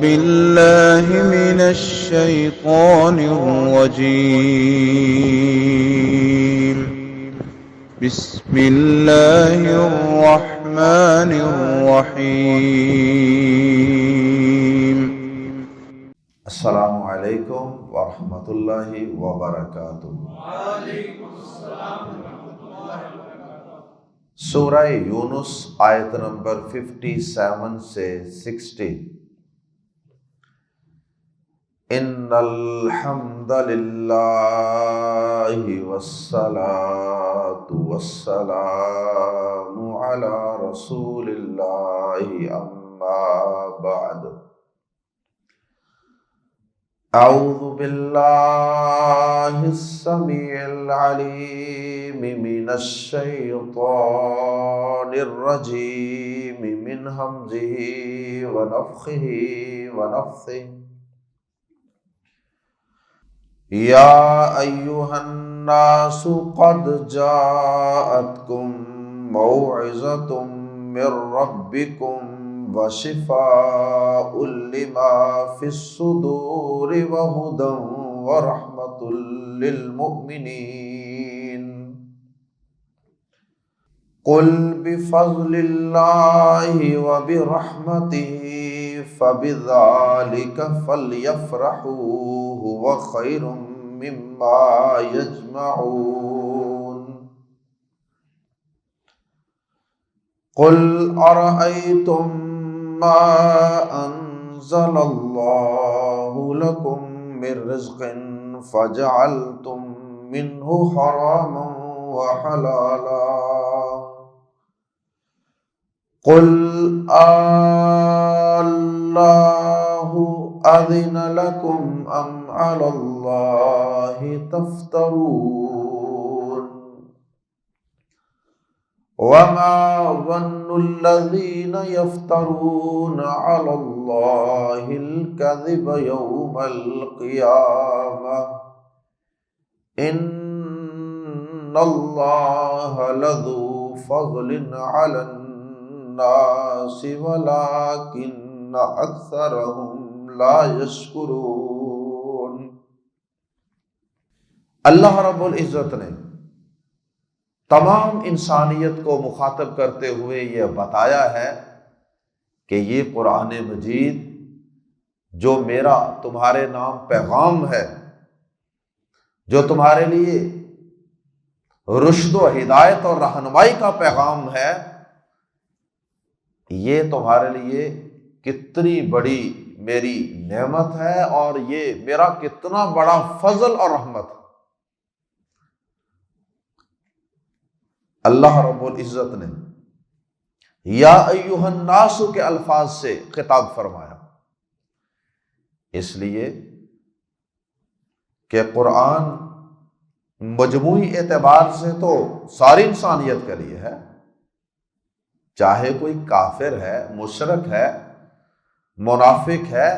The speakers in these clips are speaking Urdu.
بالله من الشيطان الرجيم. بسم الله الرحمن الرحيم. السلام علیکم ورحمۃ اللہ وبرکاتہ۔ سورہ یونس آیت نمبر 57 سے 60۔ ان الحمد للہ والصلاة والسلام علی رسول اللہ اما بعد۔ اعوذ باللہ السمیع العلیم من الشیطان الرجیم من ہمزہ ونفخہ ونفثہ۔ یا ایہا الناس قد جاءتکم موعظۃ من ربکم وشفاء لما في الصدور وهدى ورحمة للمؤمنين۔ قل بفضل الله وبرحمته فبذلك فليفرحوا هو خير مما يجمعون۔ قل أرأيتم ما أنزل الله لكم من رزق فجعلتم منه حراما وحلالا قل الله أذن لكم أم على الله تفترون؟ وما ظن الذين يفترون على الله الكذب يوم القيامة إن الله لذو فضل على الناس ولكن أكثرهم لا يشكرون۔ اللہ رب العزت نے تمام انسانیت کو مخاطب کرتے ہوئے یہ بتایا ہے کہ یہ قرآن مجید جو میرا تمہارے نام پیغام ہے، جو تمہارے لیے رشد و ہدایت اور رہنمائی کا پیغام ہے، یہ تمہارے لیے کتنی بڑی میری نعمت ہے اور یہ میرا کتنا بڑا فضل اور رحمت ہے۔ اللہ رب العزت نے یا ایھا الناس کے الفاظ سے خطاب فرمایا، اس لیے کہ قرآن مجموعی اعتبار سے تو ساری انسانیت کے لیے ہے، چاہے کوئی کافر ہے، مشرک ہے، منافق ہے،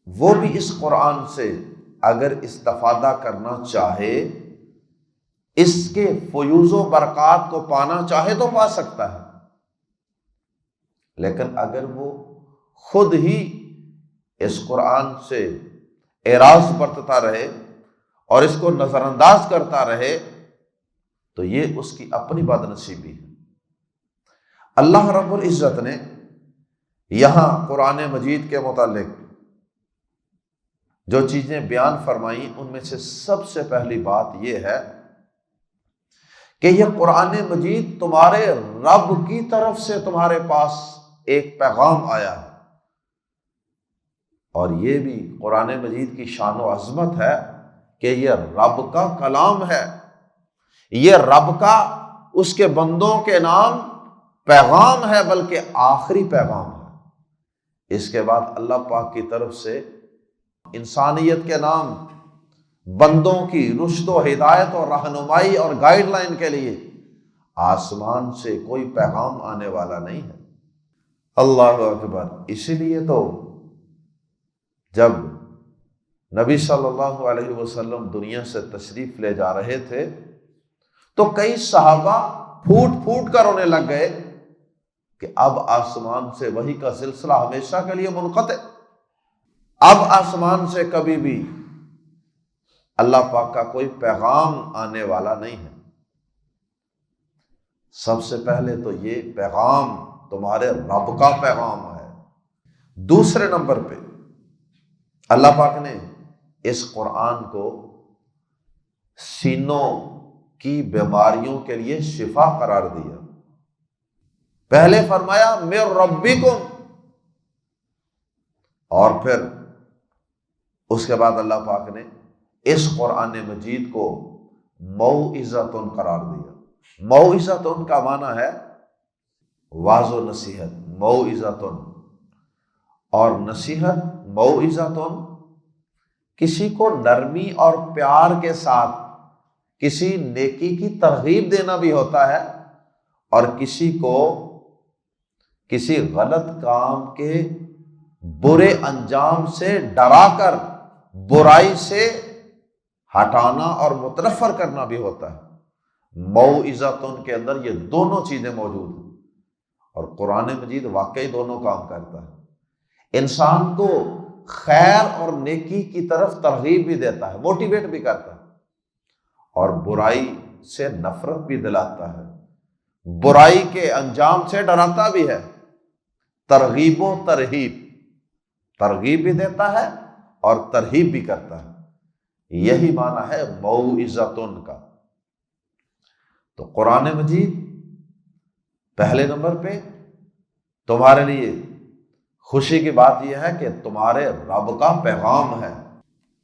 وہ بھی اس قرآن سے اگر استفادہ کرنا چاہے، اس کے فیوز و برکات کو پانا چاہے تو پا سکتا ہے، لیکن اگر وہ خود ہی اس قرآن سے اعراض برتتا رہے اور اس کو نظر انداز کرتا رہے تو یہ اس کی اپنی بد نصیبی ہے۔ اللہ رب العزت نے یہاں قرآن مجید کے متعلق جو چیزیں بیان فرمائیں ان میں سے سب سے پہلی بات یہ ہے کہ یہ قرآن مجید تمہارے رب کی طرف سے تمہارے پاس ایک پیغام آیا ہے، اور یہ بھی قرآن مجید کی شان و عظمت ہے کہ یہ رب کا کلام ہے، یہ رب کا اس کے بندوں کے نام پیغام ہے، بلکہ آخری پیغام ہے۔ اس کے بعد اللہ پاک کی طرف سے انسانیت کے نام بندوں کی رشد و ہدایت اور رہنمائی اور گائیڈ لائن کے لیے آسمان سے کوئی پیغام آنے والا نہیں ہے۔ اللہ اکبر۔ اسی لیے تو جب نبی صلی اللہ علیہ وسلم دنیا سے تشریف لے جا رہے تھے تو کئی صحابہ پھوٹ پھوٹ کر رونے لگ گئے کہ اب آسمان سے وحی کا سلسلہ ہمیشہ کے لیے منقطع، اب آسمان سے کبھی بھی اللہ پاک کا کوئی پیغام آنے والا نہیں ہے۔ سب سے پہلے تو یہ پیغام تمہارے رب کا پیغام ہے۔ دوسرے نمبر پہ اللہ پاک نے اس قرآن کو سینوں کی بیماریوں کے لیے شفا قرار دیا۔ پہلے فرمایا من ربکم، اور پھر اس کے بعد اللہ پاک نے اس قرآن مجید کو موعظۃ قرار دیا۔ موعظۃ کا معنی ہے واعظ و نصیحت، موعظۃ، اور نصیحت موعظۃ کسی کو نرمی اور پیار کے ساتھ کسی نیکی کی ترغیب دینا بھی ہوتا ہے، اور کسی کو کسی غلط کام کے برے انجام سے ڈرا کر برائی سے ہٹانا اور متنفر کرنا بھی ہوتا ہے۔ موعظۃ کے اندر یہ دونوں چیزیں موجود ہیں، اور قرآن مجید واقعی دونوں کام کرتا ہے۔ انسان کو خیر اور نیکی کی طرف ترغیب بھی دیتا ہے، موٹیویٹ بھی کرتا ہے، اور برائی سے نفرت بھی دلاتا ہے، برائی کے انجام سے ڈراتا بھی ہے۔ ترغیب و ترہیب، ترغیب بھی دیتا ہے اور ترہیب بھی کرتا ہے، یہی معنی ہے موعظۃ کا۔ تو قرآن مجید پہلے نمبر پہ تمہارے لیے خوشی کی بات یہ ہے کہ تمہارے رب کا پیغام ہے،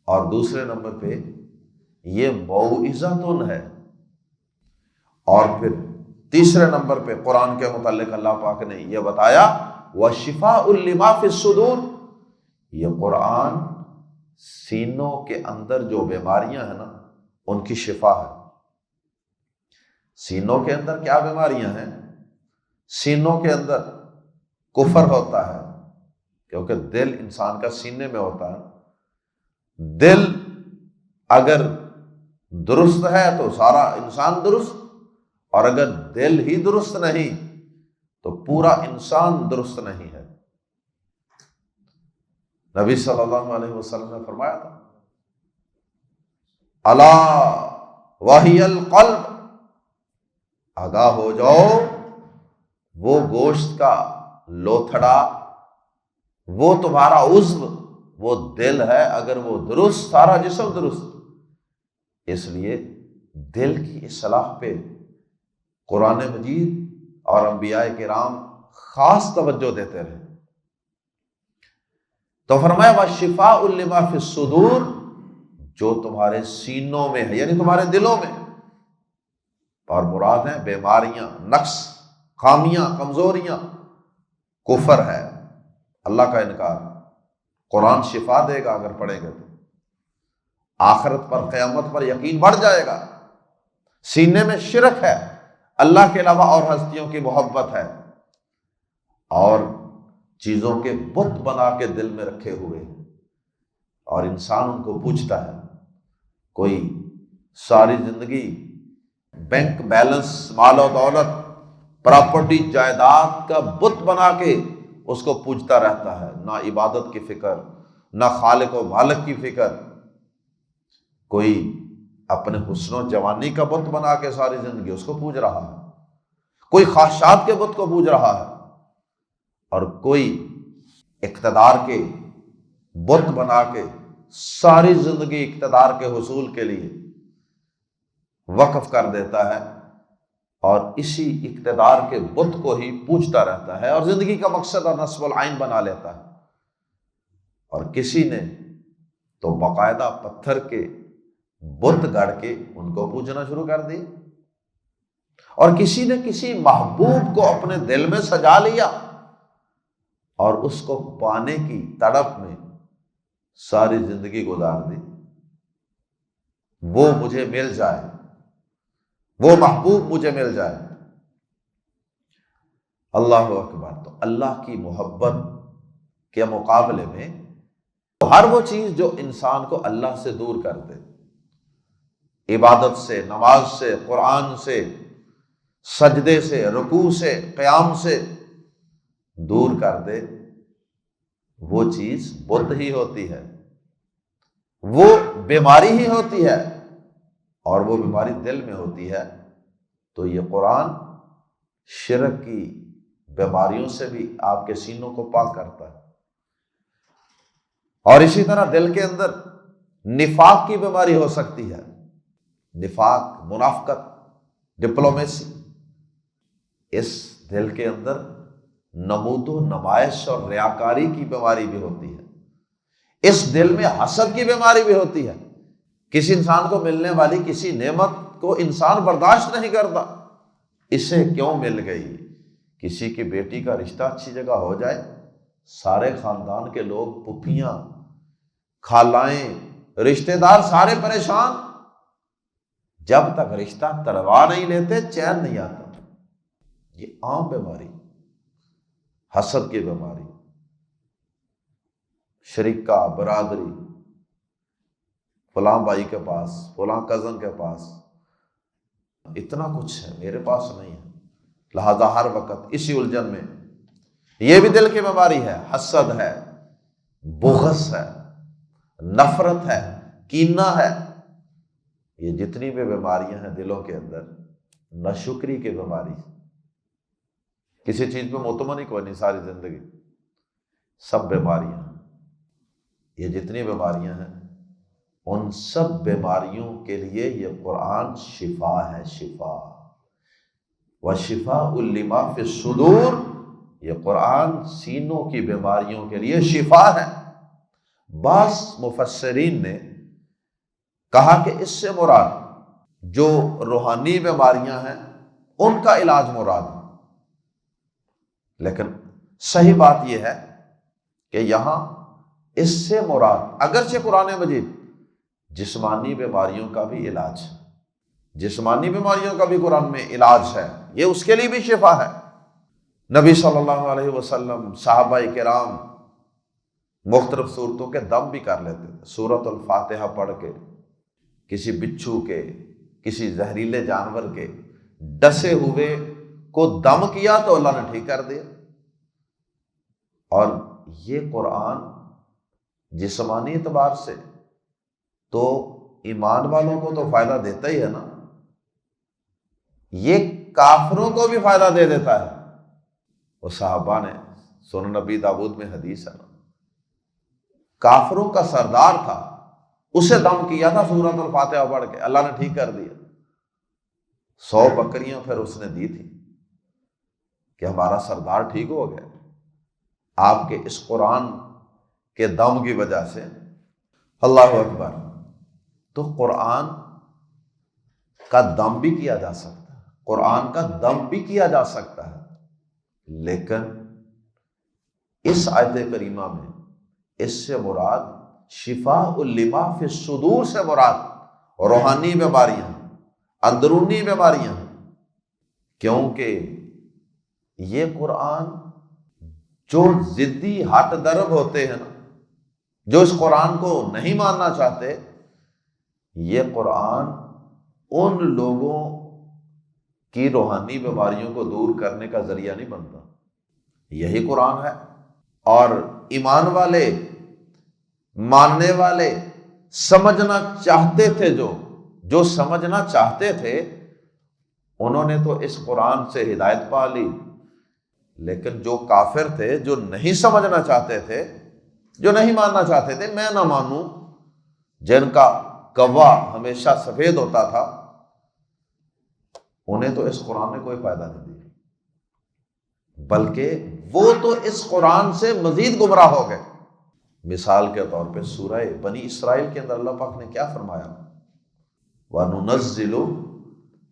اور دوسرے نمبر پہ یہ موعظۃ ہے، اور پھر تیسرے نمبر پہ قرآن کے متعلق اللہ پاک نے یہ بتایا وَشِفَاءٌ لِمَا فِي الصُّدُورِ، یہ قرآن سینوں کے اندر جو بیماریاں ہیں نا ان کی شفا ہے۔ سینوں کے اندر کیا بیماریاں ہیں؟ سینوں کے اندر کفر ہوتا ہے، کیونکہ دل انسان کا سینے میں ہوتا ہے۔ دل اگر درست ہے تو سارا انسان درست، اور اگر دل ہی درست نہیں تو پورا انسان درست نہیں ہے۔ نبی صلی اللہ علیہ وسلم نے فرمایا تھا الا وہی القلب، آگاہ ہو جاؤ، وہ گوشت کا لوتھڑا، وہ تمہارا عضو، وہ دل ہے، اگر وہ درست سارا جسم درست۔ اس لیے دل کی اصلاح پہ قرآن مجید اور انبیاء کرام خاص توجہ دیتے رہے۔ تو فرمایا وَشِفَاءٌ لِمَا فِي الصُّدُورِ، جو تمہارے سینوں میں ہے یعنی تمہارے دلوں میں، اور مراد ہیں بیماریاں، نقص، خامیاں، کمزوریاں، کفر ہے، اللہ کا انکار۔ قرآن شفا دے گا اگر پڑھیں گے تو، آخرت پر، قیامت پر یقین بڑھ جائے گا۔ سینے میں شرک ہے، اللہ کے علاوہ اور ہستیوں کی محبت ہے، اور چیزوں کے بت بنا کے دل میں رکھے ہوئے ہیں، اور انسان ان کو پوجتا ہے۔ کوئی ساری زندگی بینک بیلنس، مال و دولت، پراپرٹی، جائیداد کا بت بنا کے اس کو پوجتا رہتا ہے، نہ عبادت کی فکر، نہ خالق و مالک کی فکر۔ کوئی اپنے حسن و جوانی کا بت بنا کے ساری زندگی اس کو پوج رہا ہے، کوئی خواہشات کے بت کو پوج رہا ہے، اور کوئی اقتدار کے بت بنا کے ساری زندگی اقتدار کے حصول کے لیے وقف کر دیتا ہے، اور اسی اقتدار کے بت کو ہی پوجتا رہتا ہے، اور زندگی کا مقصد اور نصب العین بنا لیتا ہے۔ اور کسی نے تو باقاعدہ پتھر کے بت گڑ کے ان کو پوجنا شروع کر دی، اور کسی نے کسی محبوب کو اپنے دل میں سجا لیا، اور اس کو پانے کی تڑپ میں ساری زندگی گزار دی۔ وہ مجھے مل جائے، وہ محبوب مجھے مل جائے۔ اللہ اکبر۔ تو اللہ کی محبت کے مقابلے میں ہر وہ چیز جو انسان کو اللہ سے دور کر دے، عبادت سے، نماز سے، قرآن سے، سجدے سے، رکوع سے، قیام سے دور کر دے، وہ چیز بت ہی ہوتی ہے، وہ بیماری ہی ہوتی ہے، اور وہ بیماری دل میں ہوتی ہے۔ تو یہ قرآن شرک کی بیماریوں سے بھی آپ کے سینوں کو پاک کرتا ہے۔ اور اسی طرح دل کے اندر نفاق کی بیماری ہو سکتی ہے، نفاق، منافقت، ڈپلومیسی، اس دل کے اندر نمود و نمائش اور ریاکاری کی بیماری بھی ہوتی ہے، اس دل میں حسد کی بیماری بھی ہوتی ہے۔ کسی انسان کو ملنے والی کسی نعمت کو انسان برداشت نہیں کرتا، اسے کیوں مل گئی؟ کسی کی بیٹی کا رشتہ اچھی جگہ ہو جائے، سارے خاندان کے لوگ، پھپھیاں، خالائیں، رشتہ دار سارے پریشان، جب تک رشتہ تڑوا نہیں لیتے چین نہیں آتا۔ یہ عام بیماری، حسد کی بیماری، شریکہ، برادری، فلاں بھائی کے پاس، فلاں کزن کے پاس اتنا کچھ ہے، میرے پاس نہیں ہے، لہذا ہر وقت اسی الجھن میں۔ یہ بھی دل کی بیماری ہے، حسد ہے، بغض ہے، نفرت ہے، کینہ ہے۔ یہ جتنی بھی بیماریاں ہیں دلوں کے اندر، ناشکری کی بیماری، کسی چیز پہ مطمئن ہی کوئی نہیں ساری زندگی، سب بیماریاں، یہ جتنی بیماریاں ہیں ان سب بیماریوں کے لیے یہ قرآن شفا ہے، شفا۔ وَشِفَاءٌ لِّمَا فِي الصُّدُورِ، یہ قرآن سینوں کی بیماریوں کے لیے شفا ہے۔ بعض مفسرین نے کہا کہ اس سے مراد جو روحانی بیماریاں ہیں ان کا علاج مراد ہے، لیکن صحیح بات یہ ہے کہ یہاں اس سے مراد اگرچہ قرآن مجید جسمانی بیماریوں کا بھی علاج ہے، جسمانی بیماریوں کا بھی قرآن میں علاج ہے، یہ اس کے لیے بھی شفا ہے۔ نبی صلی اللہ علیہ وسلم، صحابہ کرام مختلف صورتوں کے دم بھی کر لیتے تھے، سورۃ الفاتحہ پڑھ کے، کسی بچھو کے، کسی زہریلے جانور کے ڈسے ہوئے کو دم کیا تو اللہ نے ٹھیک کر دیا۔ اور یہ قرآن جسمانی اعتبار سے تو ایمان والوں کو تو فائدہ دیتا ہی ہے نا، یہ کافروں کو بھی فائدہ دے دیتا ہے۔ وہ صحابہ نے، سنن نبی داؤد میں حدیث ہے نا، کافروں کا سردار تھا، اسے دم کیا تھا سورۃ الفاتحہ پڑھ کے، اللہ نے ٹھیک کر دیا۔ 100 بکریاں پھر اس نے دی تھی کہ ہمارا سردار ٹھیک ہو گیا آپ کے اس قرآن کے دم کی وجہ سے۔ اللہ اکبر۔ تو قرآن کا دم بھی کیا جا سکتا ہے، قرآن کا دم بھی کیا جا سکتا ہے، لیکن اس آیت کریمہ میں اس سے مراد شفاء لما فی الصدور سے مراد روحانی بیماریاں، اندرونی بیماریاں، کیونکہ یہ قرآن جو ضدی ہٹ درب ہوتے ہیں نا، جو اس قرآن کو نہیں ماننا چاہتے، یہ قرآن ان لوگوں کی روحانی بیماریوں کو دور کرنے کا ذریعہ نہیں بنتا۔ یہی قرآن ہے، اور ایمان والے، ماننے والے سمجھنا چاہتے تھے، جو سمجھنا چاہتے تھے انہوں نے تو اس قرآن سے ہدایت پا لی، لیکن جو کافر تھے، جو نہیں سمجھنا چاہتے تھے، جو نہیں ماننا چاہتے تھے، میں نہ مانوں، جن کا گواہ ہمیشہ سفید ہوتا تھا، انہیں تو اس قرآن نے کوئی فائدہ نہیں دیا، بلکہ وہ تو اس قرآن سے مزید گمراہ ہو گئے۔ مثال کے طور پہ سورہ بنی اسرائیل کے اندر اللہ پاک نے کیا فرمایا؟ وَنُنَزِّلُ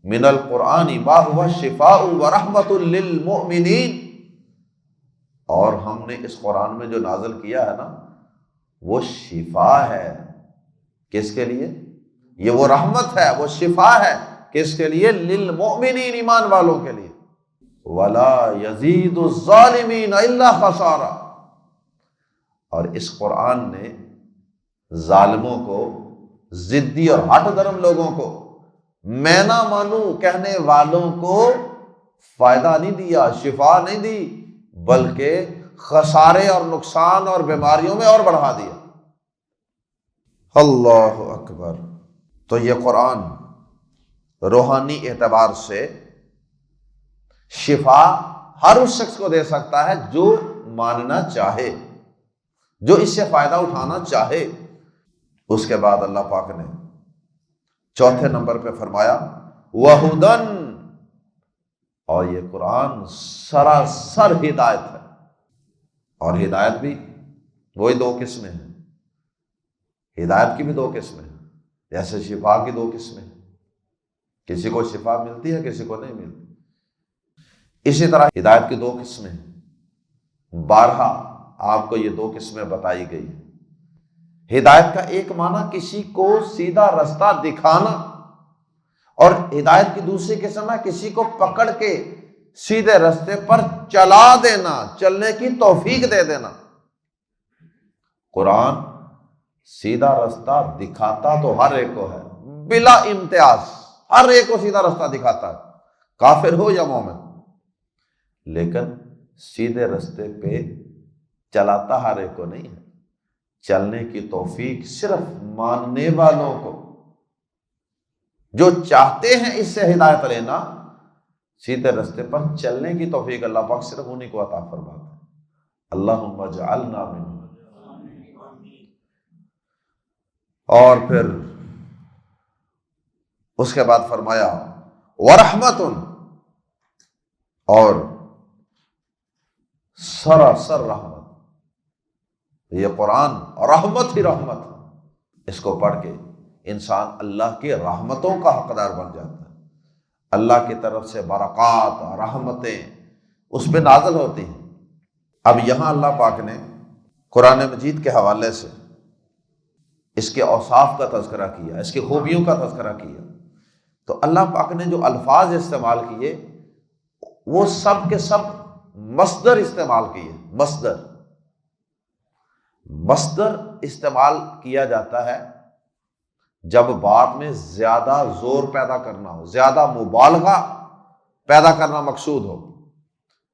مِنَ الْقُرْآنِ مَا هُوَ شِفَاءٌ وَرَحْمَةٌ لِّلْمُؤْمِنِينَ، اور ہم نے اس قرآن میں جو نازل کیا ہے نا، وہ شفا ہے، کس کے لیے؟ یہ وہ رحمت ہے، وہ شفا ہے، کس کے لیے؟ للمؤمنین، ایمان والوں کے لیے۔ وَلَا يَزِيدُ الظَّالِمِينَ إِلَّا خَسَارًا، اور اس قرآن نے ظالموں کو، ضدی اور ہٹ درم لوگوں کو، میں نہ مانوں کہنے والوں کو فائدہ نہیں دیا، شفا نہیں دی، بلکہ خسارے اور نقصان اور بیماریوں میں اور بڑھا دیا۔ اللہ اکبر۔ تو یہ قرآن روحانی اعتبار سے شفا ہر اس شخص کو دے سکتا ہے جو ماننا چاہے، جو اس سے فائدہ اٹھانا چاہے۔ اس کے بعد اللہ پاک نے چوتھے نمبر پہ فرمایا وَہُدًى، اور یہ قرآن سراسر ہدایت ہے۔ اور ہدایت بھی وہی دو قسمیں ہیں، ہدایت کی بھی دو قسمیں ہیں، جیسے شفا کی دو قسمیں ہیں، کسی کو شفا ملتی ہے کسی کو نہیں ملتی، اسی طرح ہدایت کی دو قسمیں ہیں، بارہا آپ کو یہ دو قسمیں بتائی گئی ہیں۔ ہدایت کا ایک معنی کسی کو سیدھا رستہ دکھانا، اور ہدایت کی دوسری قسم ہے کسی کو پکڑ کے سیدھے رستے پر چلا دینا، چلنے کی توفیق دے دینا۔ قرآن سیدھا رستہ دکھاتا تو ہر ایک کو ہے بلا امتیاز، ہر ایک کو سیدھا رستہ دکھاتا ہے، کافر ہو یا مومن، لیکن سیدھے رستے پہ چلاتا ہر ایک کو نہیں ہے۔ چلنے کی توفیق صرف ماننے والوں کو، جو چاہتے ہیں اس سے ہدایت لینا، سیدھے رستے پر چلنے کی توفیق اللہ پاک صرف انہی کو عطا فرماتا ہے۔ اللہم اجعلنا منہم۔ اور پھر اس کے بعد فرمایا ورحمت، اور سراسر رحمت۔ یہ قرآن رحمت ہی رحمت ہے، اس کو پڑھ کے انسان اللہ کی رحمتوں کا حقدار بن جاتا ہے، اللہ کی طرف سے برکات رحمتیں اس پہ نازل ہوتی ہیں۔ اب یہاں اللہ پاک نے قرآن مجید کے حوالے سے اس کے اوصاف کا تذکرہ کیا، اس کی خوبیوں کا تذکرہ کیا، تو اللہ پاک نے جو الفاظ استعمال کیے وہ سب کے سب مصدر استعمال کیے۔ مصدر استعمال کیا جاتا ہے جب بات میں زیادہ زور پیدا کرنا ہو، زیادہ مبالغہ پیدا کرنا مقصود ہو۔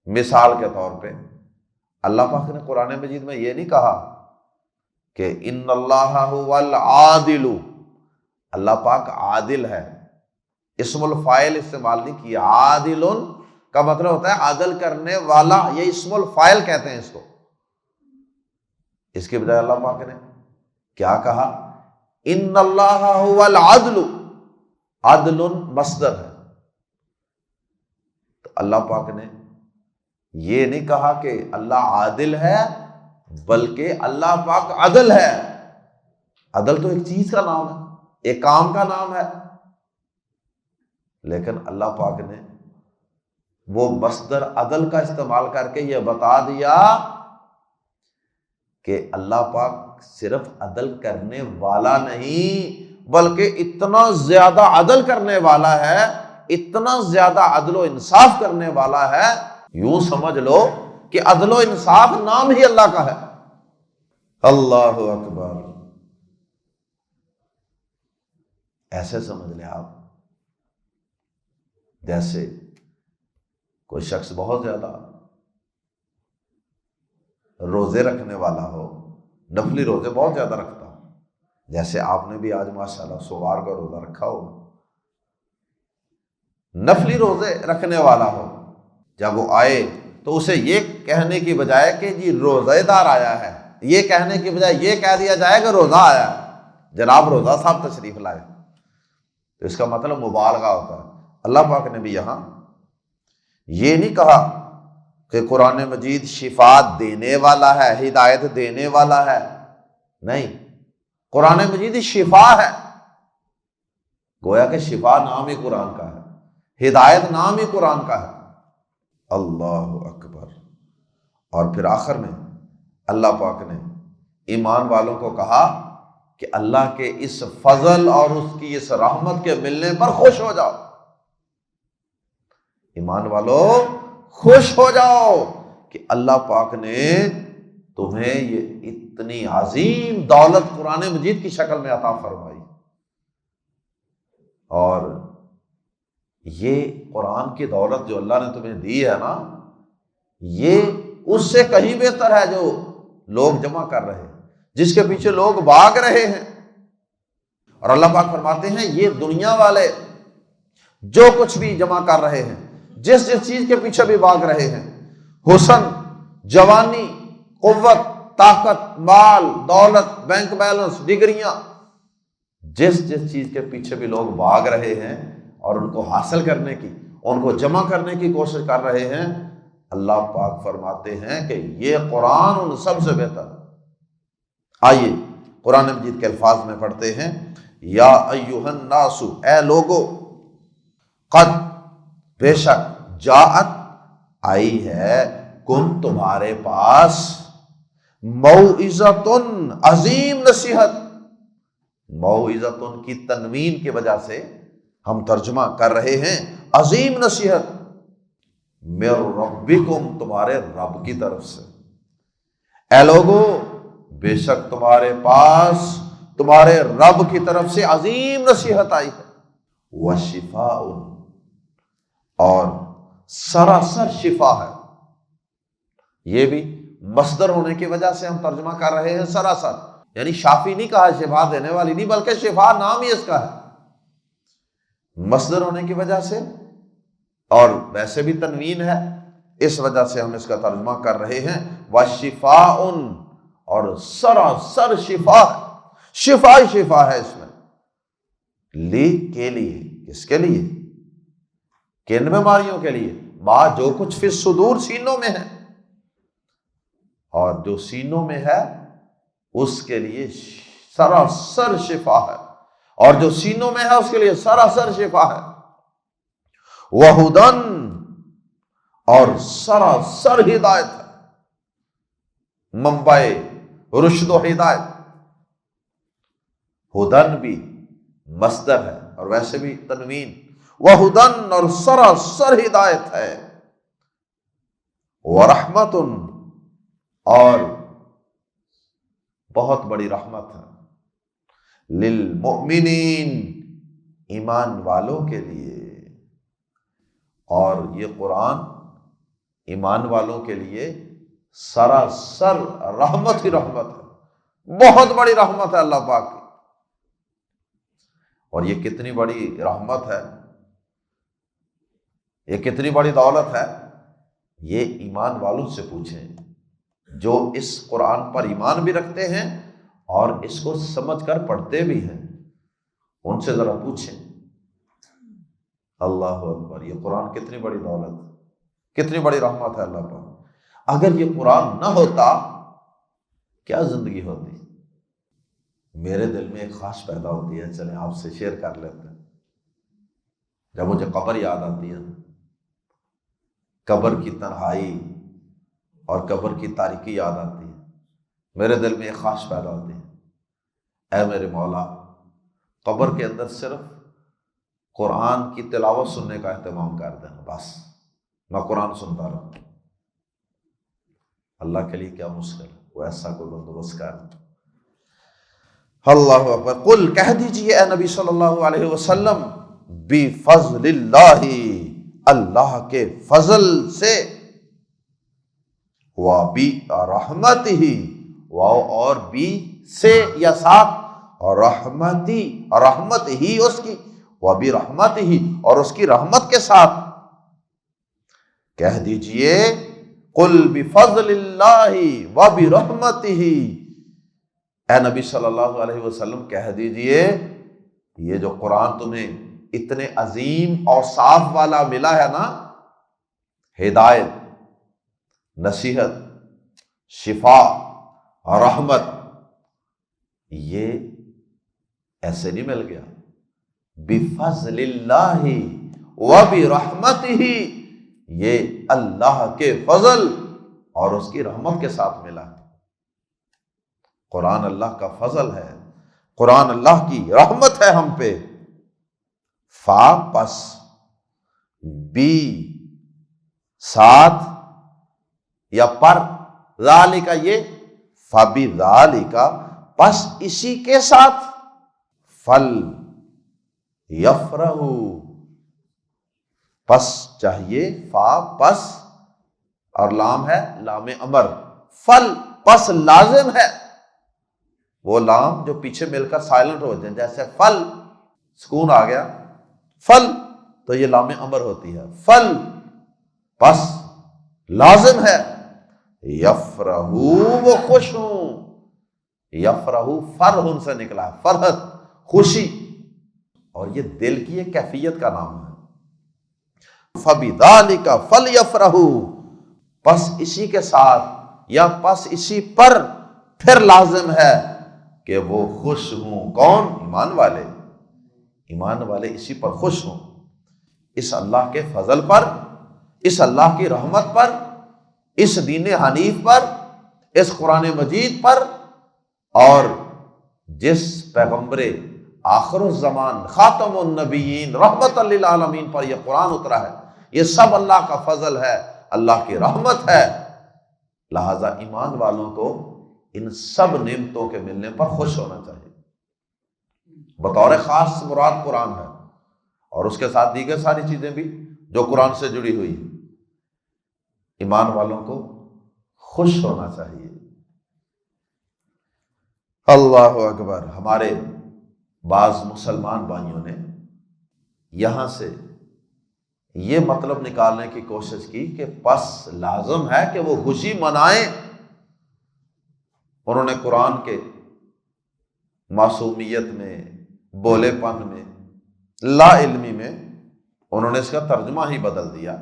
مثال کے طور پہ اللہ پاک نے قرآن مجید میں یہ نہیں کہا کہ ان اللہ هو العادل، اللہ پاک عادل ہے، اسم الفاعل استعمال نہیں کیا۔ عادل کا مطلب ہوتا ہے عدل کرنے والا، یہ اسم الفاعل کہتے ہیں اس کو۔ اس کے بجائے اللہ پاک نے کیا کہا؟ ان اللہ هو العدل، عدل مصدر ہے۔ تو اللہ پاک نے یہ نہیں کہا کہ اللہ عادل ہے، بلکہ اللہ پاک عدل ہے۔ عدل تو ایک چیز کا نام ہے، ایک کام کا نام ہے، لیکن اللہ پاک نے وہ مصدر عدل کا استعمال کر کے یہ بتا دیا کہ اللہ پاک صرف عدل کرنے والا نہیں، بلکہ اتنا زیادہ عدل کرنے والا ہے، اتنا زیادہ عدل و انصاف کرنے والا ہے، یوں سمجھ لو کہ عدل و انصاف نام ہی اللہ کا ہے۔ اللہ اکبر۔ ایسے سمجھ لیں آپ جیسے کوئی شخص بہت زیادہ روزے رکھنے والا ہو، نفلی روزے بہت زیادہ رکھتا ہو، جیسے آپ نے بھی آج ماشاءاللہ سوار کا روزہ رکھا ہو، نفلی روزے رکھنے والا ہو، جب وہ آئے تو اسے یہ کہنے کی بجائے کہ جی روزہ دار آیا ہے، یہ کہنے کی بجائے یہ کہہ دیا جائے کہ روزہ آیا ہے، جناب روزہ صاحب تشریف لائے، تو اس کا مطلب مبالغہ ہوتا ہے۔ اللہ پاک نے بھی یہاں یہ نہیں کہا کہ قرآن مجید شفا دینے والا ہے، ہدایت دینے والا ہے، نہیں، قرآن مجید شفا ہے، گویا کہ شفا نام ہی قرآن کا ہے، ہدایت نام ہی قرآن کا ہے۔ اللہ اکبر۔ اور پھر آخر میں اللہ پاک نے ایمان والوں کو کہا کہ اللہ کے اس فضل اور اس کی اس رحمت کے ملنے پر خوش ہو جاؤ۔ ایمان والو خوش ہو جاؤ کہ اللہ پاک نے تمہیں یہ اتنی عظیم دولت قرآن مجید کی شکل میں عطا فرمائی، اور یہ قرآن کی دولت جو اللہ نے تمہیں دی ہے نا، یہ اس سے کہیں بہتر ہے جو لوگ جمع کر رہے ہیں، جس کے پیچھے لوگ بھاگ رہے ہیں۔ اور اللہ پاک فرماتے ہیں یہ دنیا والے جو کچھ بھی جمع کر رہے ہیں، جس چیز کے پیچھے بھی بھاگ رہے ہیں، حسن، جوانی، قوت، طاقت، مال، دولت، بینک بیلنس، ڈگریاں، جس چیز کے پیچھے بھی لوگ بھاگ رہے ہیں اور ان کو حاصل کرنے کی، ان کو جمع کرنے کی کوشش کر رہے ہیں، اللہ پاک فرماتے ہیں کہ یہ قرآن ان سب سے بہتر۔ آئیے قرآن مجید کے الفاظ میں پڑھتے ہیں، یا ایھا الناس، اے لوگو، قد، بے شک، جاءت، آئی ہے، کن، تمہارے پاس، موعظۃ، عظیم نصیحت۔ موعظۃ کی تنوین کی وجہ سے ہم ترجمہ کر رہے ہیں عظیم نصیحت، من ربکم، تمہارے رب کی طرف سے۔ اے لوگو، بے شک تمہارے پاس تمہارے رب کی طرف سے عظیم نصیحت آئی ہے، وشفاء، اور سراسر شفا ہے۔ یہ بھی مصدر ہونے کی وجہ سے ہم ترجمہ کر رہے ہیں سراسر، یعنی شافی نہیں کہا، شفا دینے والی نہیں، بلکہ شفا نام ہی اس کا ہے، مصدر ہونے کی وجہ سے، اور ویسے بھی تنوین ہے، اس وجہ سے ہم اس کا ترجمہ کر رہے ہیں وشفاء، اور سراسر شفا ہے، شفا ہی شفا ہے اس میں۔ لی، کے لیے، کس کے لیے؟ کن بیماریوں کے لیے؟ ما، جو کچھ فی الصدور، سینوں میں ہے، اور جو سینوں میں ہے اس کے لیے سراسر شفا ہے، اور جو سینوں میں ہے اس کے لیے سراسر شفا ہے، وہدن، اور سراسر ہدایت ہے، منبع رشد و ہدایت۔ ہدن بھی مصدر ہے اور ویسے بھی تنوین، وہدن، اور سراسر ہدایت ہے، ورحمت، اور بہت بڑی رحمت ہے، للمؤمنین، ایمان والوں کے لیے۔ اور یہ قرآن ایمان والوں کے لیے سراسر رحمت ہی رحمت ہے، بہت بڑی رحمت ہے اللہ پاک کی۔ اور یہ کتنی بڑی رحمت ہے، یہ کتنی بڑی دولت ہے، یہ ایمان والوں سے پوچھیں جو اس قرآن پر ایمان بھی رکھتے ہیں اور اس کو سمجھ کر پڑھتے بھی ہیں، ان سے ذرا پوچھیں۔ اللہ اکبر، یہ قرآن کتنی بڑی دولت، کتنی بڑی رحمت ہے اللہ پر۔ اگر یہ قرآن نہ ہوتا کیا زندگی ہوتی؟ میرے دل میں ایک خواہش پیدا ہوتی ہے، چلیں آپ سے شیئر کر لیتے ہیں۔ جب مجھے قبر یاد آتی ہے، قبر کی تنہائی اور قبر کی تاریکی یاد آتی ہے، میرے دل میں ایک خواہش پیدا ہوتی ہے، اے میرے مولا، قبر کے اندر صرف قرآن کی تلاوت سننے کا اہتمام کر دینا، بس میں قرآن سنتا رہوں۔ اللہ کے لیے کیا مشکل ہے، وہ ایسا کوئی بندوبست کر۔ اللہ اکبر، قل، کہہ دیجئے اے نبی صلی اللہ علیہ وسلم، بفضل اللہ، اللہ کے فضل سے، وبرحمتہ، واو اور بی سے یا ساتھ، اور رحمتی، رحمت ہی اس کی، وبرحمتہ، اور اس کی رحمت کے ساتھ۔ کہہ دیجئے قل بفضل اللہ وبرحمتہ، اے نبی صلی اللہ علیہ وسلم کہہ دیجئے یہ جو قرآن تمہیں اتنے عظیم اوصاف والا ملا ہے نا، ہدایت، نصیحت، شفا، رحمت، یہ ایسے نہیں مل گیا، بفضل اللہ وبرحمتہ، یہ اللہ کے فضل اور اس کی رحمت کے ساتھ ملا۔ قرآن اللہ کا فضل ہے، قرآن اللہ کی رحمت ہے ہم پہ۔ فا پس، بی ساتھ یا پر، ذالک یہ، فبذالک پس اسی کے ساتھ، فل یفرحوا پس چاہیے، فا پس اور لام ہے لام امر، فل پس لازم ہے، وہ لام جو پیچھے مل کر سائلنٹ ہو جائیں، جیسے فل سکون آ گیا، فل تو یہ لام امر ہوتی ہے، فل پس لازم ہے، یفرحو وہ خوش ہوں، یفرحو فرحن سے نکلا ہے، فرحت خوشی، اور یہ دل کی ایک کیفیت کا نام ہے۔ فَبِذَلِكَ فَلْيَفْرَحُوا، پس اسی کے ساتھ یا پس اسی پر پھر لازم ہے کہ وہ خوش ہوں، کون؟ ایمان والے، ایمان والے اسی پر خوش ہوں، اس اللہ کے فضل پر، اس اللہ کی رحمت پر، اس دین حنیف پر، اس قرآن مجید پر، اور جس پیغمبر آخر الزمان خاتم النبیین رحمت للعالمین پر یہ قرآن اترا ہے، یہ سب اللہ کا فضل ہے، اللہ کی رحمت ہے، لہذا ایمان والوں کو ان سب نعمتوں کے ملنے پر خوش ہونا چاہیے۔ بطور خاص مراد قرآن ہے، اور اس کے ساتھ دیگر ساری چیزیں بھی جو قرآن سے جڑی ہوئی ہیں، ایمان والوں کو خوش ہونا چاہیے۔ اللہ اکبر۔ ہمارے بعض مسلمان بھائیوں نے یہاں سے یہ مطلب نکالنے کی کوشش کی کہ پس لازم ہے کہ وہ خوشی منائیں۔ انہوں نے قرآن کے معصومیت میں، بولے پن میں، لا علمی میں انہوں نے اس کا ترجمہ ہی بدل دیا،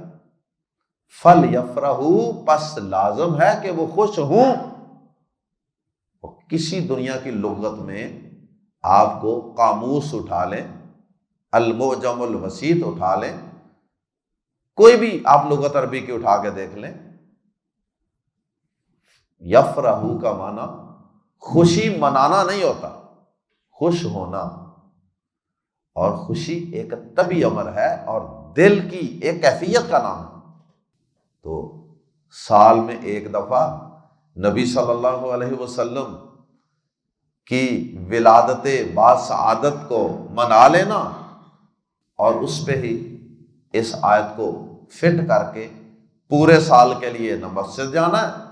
فَلْيَفْرَحُوا، پس لازم ہے کہ وہ خوش ہوں۔ کسی دنیا کی لغت میں آپ کو قاموس اٹھا لیں، المعجم الوسیط اٹھا لیں، کوئی بھی آپ لغت عربی کی اٹھا کے دیکھ لیں، یفرحو کا معنی خوشی منانا نہیں ہوتا، خوش ہونا، اور خوشی ایک طبعی امر ہے اور دل کی ایک کیفیت کا نام ہے۔ تو سال میں ایک دفعہ نبی صلی اللہ علیہ وسلم کی ولادت باسعادت کو منا لینا، اور اس پہ ہی اس آیت کو فٹ کر کے پورے سال کے لیے نہ مسجد جانا ہے،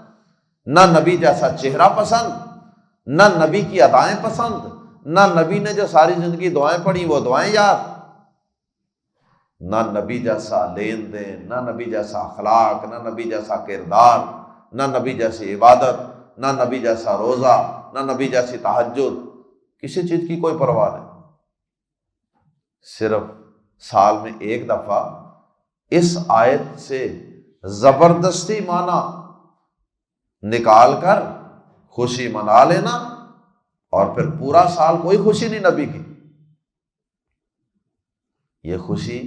نہ نبی جیسا چہرہ پسند، نہ نبی کی ادائیں پسند، نہ نبی نے جو ساری زندگی دعائیں پڑھی وہ دعائیں یاد، نہ نبی جیسا لین دین، نہ نبی جیسا اخلاق، نہ نبی جیسا کردار، نہ نبی جیسی عبادت، نہ نبی جیسا روزہ، نہ نبی جیسی تہجد، کسی چیز کی کوئی پرواہ نہیں، صرف سال میں ایک دفعہ اس آیت سے زبردستی معنی نکال کر خوشی منا لینا، اور پھر پورا سال کوئی خوشی نہیں نبی کی۔ یہ خوشی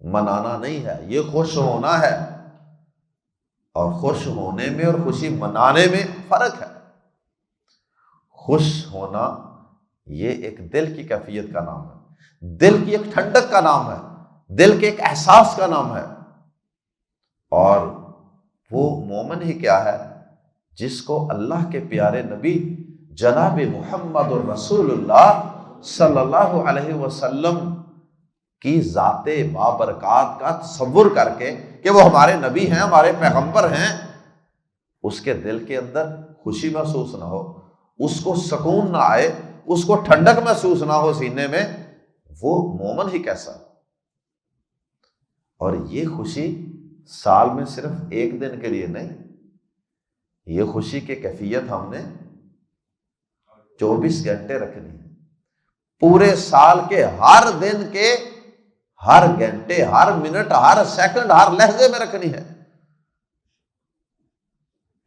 منانا نہیں ہے، یہ خوش ہونا ہے، اور خوش ہونے میں اور خوشی منانے میں فرق ہے۔ خوش ہونا یہ ایک دل کی کیفیت کا نام ہے، دل کی ایک ٹھنڈک کا نام ہے، دل کے ایک احساس کا نام ہے، اور وہ مومن ہی کیا ہے جس کو اللہ کے پیارے نبی جناب محمد الرسول اللہ صلی اللہ علیہ وسلم کی ذات بابرکات کا تصور کر کے کہ وہ ہمارے نبی ہیں، ہمارے پیغمبر ہیں، اس کے دل کے اندر خوشی محسوس نہ ہو، اس کو سکون نہ آئے، اس کو ٹھنڈک محسوس نہ ہو سینے میں، وہ مومن ہی کیسا۔ اور یہ خوشی سال میں صرف ایک دن کے لیے نہیں، یہ خوشی کی کیفیت ہم نے 24 گھنٹے رکھنی ہے، پورے سال کے ہر دن کے ہر گھنٹے، ہر منٹ، ہر سیکنڈ، ہر لہجے میں رکھنی ہے۔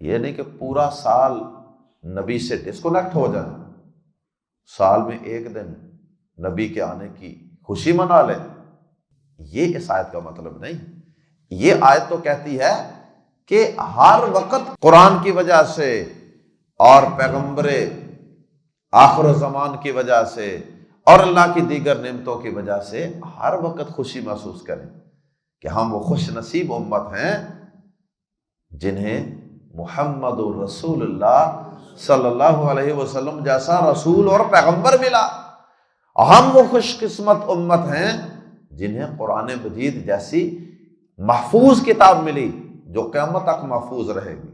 یہ نہیں کہ پورا سال نبی سے ڈسکنیکٹ ہو جائے، سال میں ایک دن نبی کے آنے کی خوشی منا لے، یہ اس آیت کا مطلب نہیں۔ یہ آیت تو کہتی ہے کہ ہر وقت قرآن کی وجہ سے اور پیغمبر آخر الزمان کی وجہ سے اور اللہ کی دیگر نعمتوں کی وجہ سے ہر وقت خوشی محسوس کریں کہ ہم وہ خوش نصیب امت ہیں جنہیں محمد الرسول اللہ صلی اللہ علیہ وسلم جیسا رسول اور پیغمبر ملا، ہم وہ خوش قسمت امت ہیں جنہیں قرآن مجید جیسی محفوظ کتاب ملی، جو قیامت تک محفوظ رہے گی،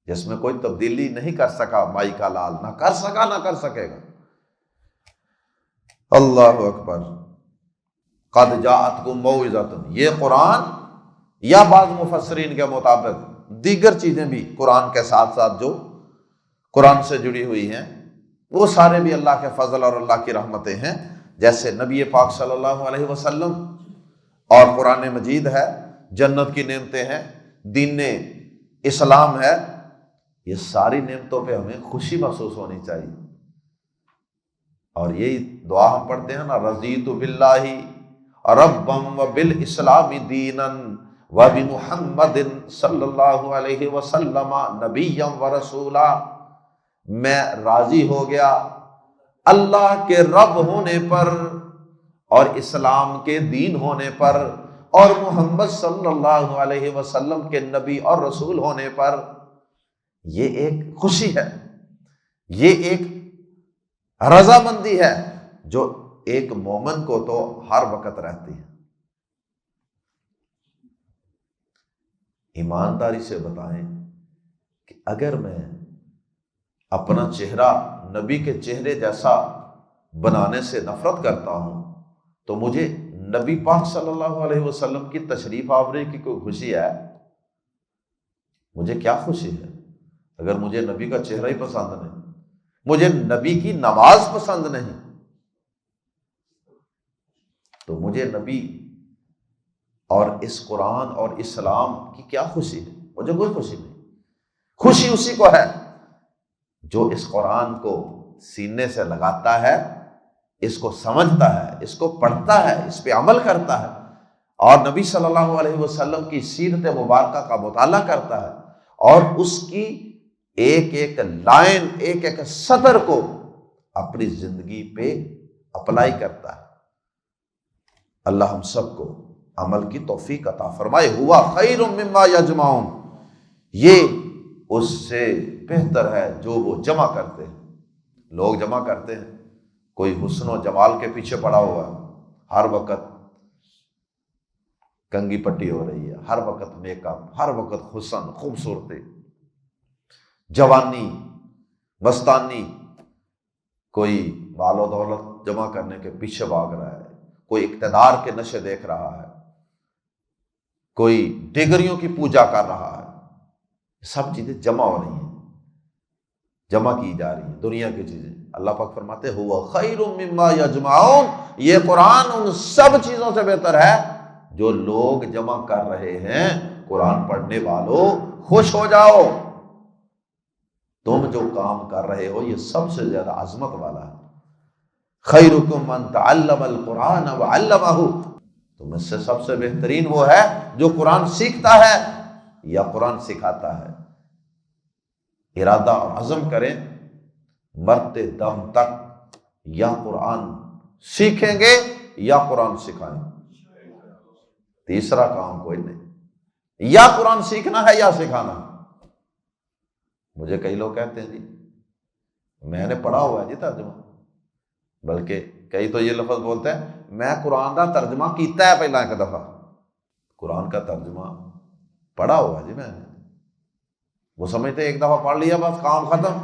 جس میں کوئی تبدیلی نہیں کر سکا مائی کا لال، نہ کر سکا نہ کر سکے گا۔ اللہ اکبر۔ قد جاءتکم موعظۃ، یہ قرآن یا بعض مفسرین کے مطابق دیگر چیزیں بھی قرآن کے ساتھ ساتھ جو قرآن سے جڑی ہوئی ہیں وہ سارے بھی اللہ کے فضل اور اللہ کی رحمتیں ہیں، جیسے نبی پاک صلی اللہ علیہ وسلم اور قرآن مجید ہے، جنت کی نعمتیں ہیں، دین اسلام ہے، یہ ساری نعمتوں پہ ہمیں خوشی محسوس ہونی چاہیے۔ اور یہی دعا ہم پڑھتے ہیں نا، رضیت باللہ ربا وبالاسلام دینا وبمحمد صلی اللہ علیہ وسلم نبیا ورسولا، میں راضی ہو گیا اللہ کے رب ہونے پر اور اسلام کے دین ہونے پر اور محمد صلی اللہ علیہ وسلم کے نبی اور رسول ہونے پر۔ یہ ایک خوشی ہے، یہ ایک رضامندی ہے جو ایک مومن کو تو ہر وقت رہتی ہے۔ ایمانداری سے بتائیں کہ اگر میں اپنا چہرہ نبی کے چہرے جیسا بنانے سے نفرت کرتا ہوں تو مجھے نبی پاک صلی اللہ علیہ وسلم کی تشریف آوری کی کوئی خوشی ہے؟ مجھے کیا خوشی ہے اگر مجھے نبی کا چہرہ ہی پسند نہیں، مجھے نبی کی نماز پسند نہیں، تو مجھے نبی اور اس قرآن اور اسلام کی کیا خوشی ہے؟ مجھے کوئی خوشی نہیں۔ خوشی اسی کو ہے جو اس قرآن کو سینے سے لگاتا ہے، اس کو سمجھتا ہے، اس کو پڑھتا ہے، اس پہ عمل کرتا ہے، اور نبی صلی اللہ علیہ وسلم کی سیرت مبارکہ کا مطالعہ کرتا ہے اور اس کی ایک ایک لائن، ایک ایک سطر کو اپنی زندگی پہ اپلائی کرتا ہے۔ اللہ ہم سب کو عمل کی توفیق عطا فرمائے۔ ہوا خیر مما یجمعون، یہ اس سے بہتر ہے جو وہ جمع کرتے ہیں۔ لوگ جمع کرتے ہیں، کوئی حسن و جمال کے پیچھے پڑا ہوا ہے، ہر وقت کنگھی پٹی ہو رہی ہے، ہر وقت میک اپ، ہر وقت حسن، خوبصورتی، جوانی، مستانی، کوئی مال و دولت جمع کرنے کے پیچھے بھاگ رہا ہے، کوئی اقتدار کے نشے دیکھ رہا ہے، کوئی ڈگریوں کی پوجا کر رہا ہے۔ سب چیزیں جمع ہو رہی ہیں، جمع کی جا رہی ہیں دنیا کی چیزیں۔ اللہ پاک فرماتے ہیں ہوا خیر مما یجمعون، یہ قرآن ان سب چیزوں سے بہتر ہے جو لوگ جمع کر رہے ہیں۔ قرآن پڑھنے والوں خوش ہو جاؤ، تم جو کام کر رہے ہو یہ سب سے زیادہ عظمت والا ہے۔ خیرکم من تعلم القرآن وعلمہ، تم اس سے سب سے بہترین وہ ہے جو قرآن سیکھتا ہے یا قرآن سکھاتا ہے۔ ارادہ اور عزم کریں، مرتے دم تک یا قرآن سیکھیں گے یا قرآن سکھائیں گے، تیسرا کام کوئی نہیں۔ یا قرآن سیکھنا ہے یا سکھانا ہے۔ مجھے کئی لوگ کہتے ہیں جی میں نے پڑھا ہوا ہے جی ترجمہ، بلکہ کئی تو یہ لفظ بولتے ہیں میں قرآن کا ترجمہ کیتا ہے پہلا ایک دفعہ۔ قرآن کا ترجمہ پڑھا ہوا جی میں نے، وہ سمجھتے ایک دفعہ پڑھ لیا بس کام ختم۔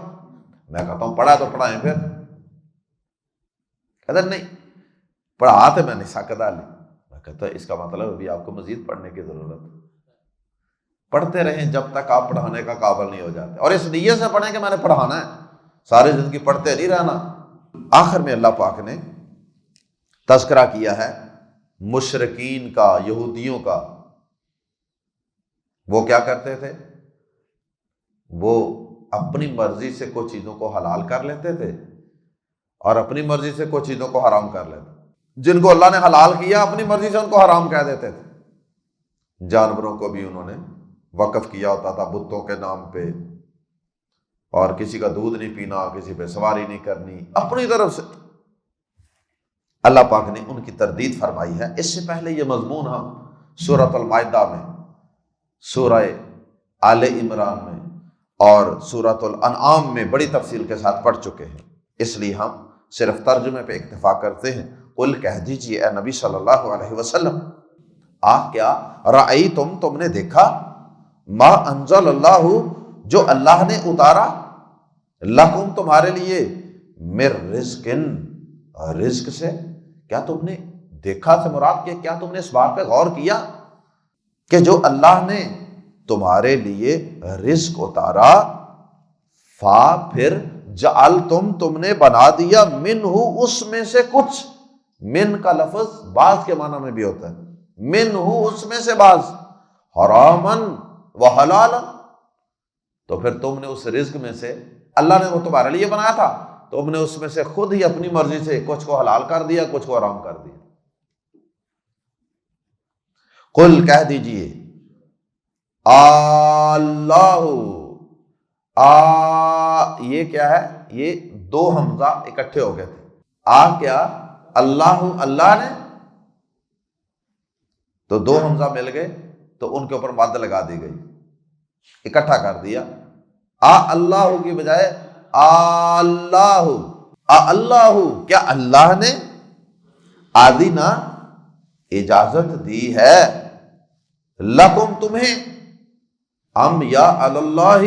میں کہتا ہوں پڑھا تو پڑھائیں پھر، کہتے نہیں پڑھا تو میں نہیں سکتا لی۔ میں کہتا اس کا مطلب ابھی آپ کو مزید پڑھنے کی ضرورت ہے۔ پڑھتے رہیں جب تک آپ پڑھانے کا قابل نہیں ہو جاتے، اور اس نیت سے پڑھیں کہ میں نے پڑھانا ہے، ساری زندگی پڑھتے نہیں رہنا۔ آخر میں اللہ پاک نے تذکرہ کیا ہے مشرکین کا، یہودیوں کا۔ وہ کیا کرتے تھے؟ وہ اپنی مرضی سے کچھ چیزوں کو حلال کر لیتے تھے اور اپنی مرضی سے کچھ چیزوں کو حرام کر لیتے۔ جن کو اللہ نے حلال کیا اپنی مرضی سے ان کو حرام کہہ دیتے تھے۔ جانوروں کو بھی انہوں نے وقف کیا ہوتا تھا بتوں کے نام پہ، اور کسی کا دودھ نہیں پینا، کسی پہ سواری نہیں کرنی، اپنی طرف سے۔ اللہ پاک نے ان کی تردید فرمائی ہے۔ اس سے پہلے یہ مضمون ہم سورۃ المائدہ میں، سورہ آل عمران میں اور سورۃ الانعام میں بڑی تفصیل کے ساتھ پڑھ چکے ہیں، اس لیے ہم صرف ترجمے پہ اکتفا کرتے ہیں۔ قل کہہ دیجیے اے نبی صلی اللہ علیہ وسلم، کیا رأیتم، تم نے دیکھا، ما انزل اللہ، جو اللہ نے اتارا، لکم تمہارے لیے، مر رزق، رزق سے۔ کیا تم نے دیکھا سے مراد کہ کیا تم نے اس بات پہ غور کیا کہ جو اللہ نے تمہارے لیے رزق اتارا، فا پھر جعل تم نے بنا دیا، منہ اس میں سے کچھ، من کا لفظ بعض کے معنی میں بھی ہوتا ہے، منہ اس میں سے بعض، حرامن و حلالا، تو پھر تم نے اس رزق میں سے، اللہ نے وہ تمہارے لیے بنایا تھا، تم نے اس میں سے خود ہی اپنی مرضی سے کچھ کو حلال کر دیا، کچھ کو حرام کر دیا۔ قل کہہ دیجئے، اللہ، یہ کیا ہے؟ یہ دو حمزہ اکٹھے ہو گئے تھے، کیا اللہ، اللہ نے، تو دو حمزہ مل گئے تو ان کے اوپر مد لگا دی گئی، اکٹھا کر دیا، اللہ کی بجائے اللہ، اللہ، کیا اللہ نے آدینا اجازت دی ہے، لکم تمہیں، ام یا اللہ،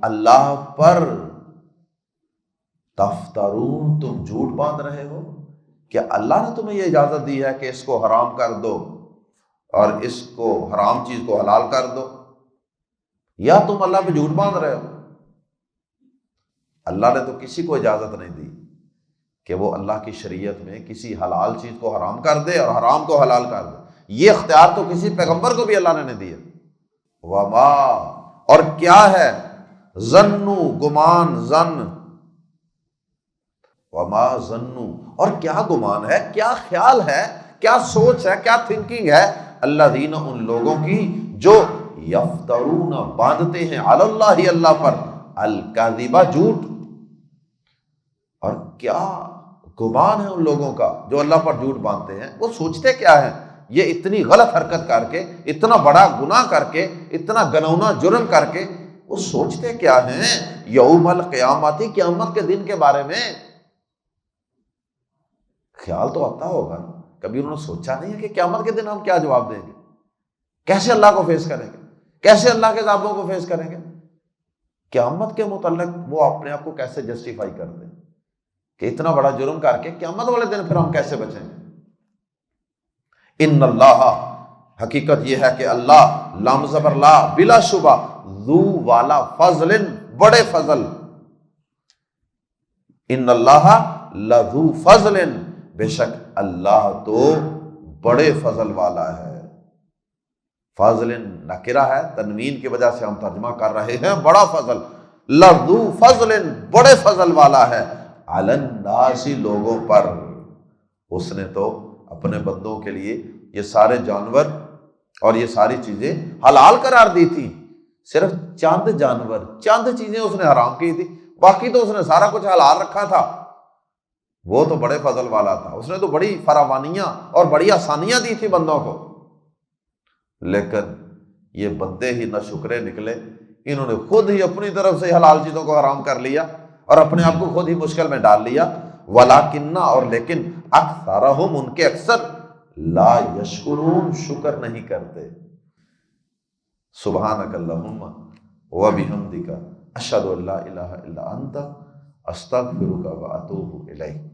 اللہ پر، تفترون تم جھوٹ باندھ رہے ہو، کیا اللہ نے تمہیں یہ اجازت دی ہے کہ اس کو حرام کر دو اور اس کو حرام چیز کو حلال کر دو، یا تم اللہ پہ جھوٹ باندھ رہے ہو؟ اللہ نے تو کسی کو اجازت نہیں دی کہ وہ اللہ کی شریعت میں کسی حلال چیز کو حرام کر دے اور حرام کو حلال کر دے، یہ اختیار تو کسی پیغمبر کو بھی اللہ نے نہیں دیا۔ وما، اور کیا ہے، ظنو، گمان، ظن، وما ظنو، اور کیا گمان ہے، کیا خیال ہے، کیا سوچ ہے، کیا تھنکنگ ہے، الذین، ان لوگوں کی جو یفترون باندھتے ہیں، علی اللہ، اللہ پر، الکذب، جھوٹ، اور کیا گمان ہے ان لوگوں کا جو اللہ پر جھوٹ باندھتے ہیں، وہ سوچتے کیا ہیں، یہ اتنی غلط حرکت کر کے، اتنا بڑا گناہ کر کے، اتنا گنونا جرم کر کے، وہ سوچتے کیا ہیں، یوم القیامت، قیامت کے دن کے بارے میں خیال تو آتا ہوگا، کبھی انہوں نے سوچا نہیں ہے کہ قیامت کے دن ہم کیا جواب دیں گے، کیسے اللہ کو فیس کریں گے، کیسے اللہ کے عذابوں کو فیس کریں گے، قیامت کے متعلق وہ اپنے آپ کو کیسے جسٹیفائی کر دیں کہ اتنا بڑا جرم کر کے قیامت والے دن پھر ہم کیسے بچیں گے۔ ان اللہ، حقیقت یہ ہے کہ اللہ، لام زبر لا، بلا شبہ، ذو والا، فضل، بڑے فضل، ان اللہ لذو فضل، بے شک اللہ تو بڑے فضل والا ہے۔ فضل نکرہ ہے، تنوین کی وجہ سے ہم ترجمہ کر رہے ہیں بڑا فضل، لذو فضل، بڑے فضل والا ہے، علی الناس، لوگوں پر، اس نے تو اپنے بندوں کے لیے یہ سارے جانور اور یہ ساری چیزیں حلال قرار دی تھی، صرف چند جانور، چند چیزیں اس نے حرام کی تھی، باقی تو اس نے سارا کچھ حلال رکھا تھا۔ وہ تو بڑے فضل والا تھا، اس نے تو بڑی فراوانیاں اور بڑی آسانیاں دی تھی بندوں کو، لیکن یہ بندے ہی نہ شکرے نکلے، انہوں نے خود ہی اپنی طرف سے حلال چیزوں کو حرام کر لیا اور اپنے آپ کو خود ہی مشکل میں ڈال لیا۔ ولیکن، اور لیکن، اکثرہم، ان کے اکثر، لا یشکرون، شکر نہیں کرتے۔ سبحانک اللہم وبحمدک، اشہد ان لا الہ الا انت، استغفرک واتوب الیک۔